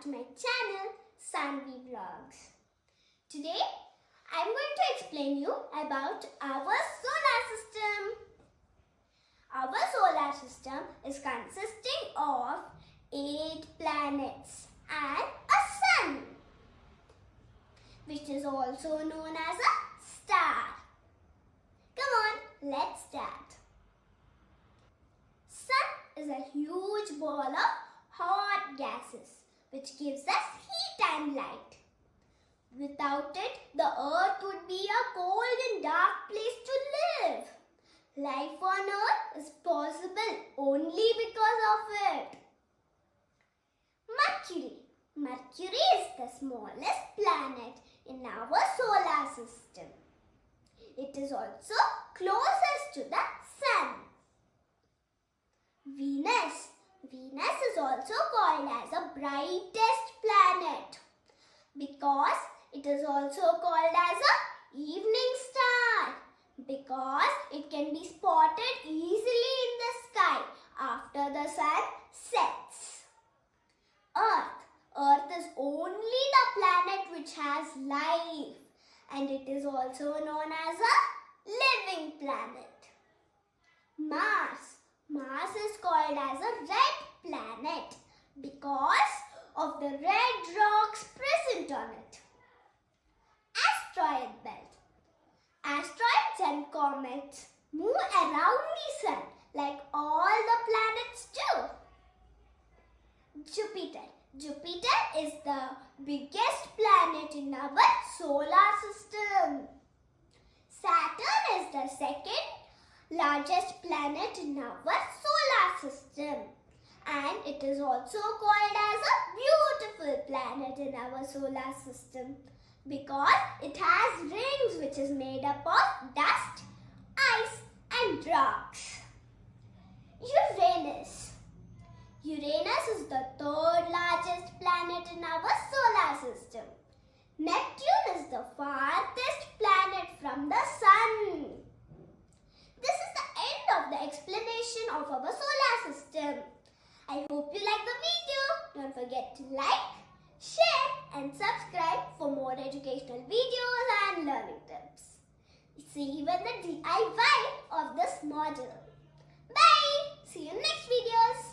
to my channel Sanvi Vlogs. Today I am going to explain you about our solar system. Our solar system is consisting of 8 planets and a sun, which is also known as a star. Come on, let's start. Sun is a huge ball of hot gases which gives us heat and light. Without it, the earth would be a cold and dark place to live. Life on earth is possible only because of it. Mercury. Mercury is the smallest planet in our solar system. It is also closest to the sun. Venus. Venus is also called as the brightest planet because it is also called as a evening star because it can be spotted easily in the sky after the sun sets. Earth. Earth is only the planet which has life and it is also known as a living planet. Mars. Mars is called as a red planet because of the red rocks present on it. Asteroid belt. Asteroids and comets move around the sun like all the planets do. Jupiter. Jupiter is the biggest planet in our solar system. Saturn is the second largest planet in our solar system and it is also called as a beautiful planet in our solar system because it has rings which is made up of dust, ice and rocks. Uranus. Uranus is the third largest planet in our solar system. Neptune is the farthest planet from the sun. This is the end of the explanation of our solar system. I hope you like the video. Don't forget to like, share and subscribe for more educational videos and learning tips. See even the DIY of this model. Bye! See you in next videos.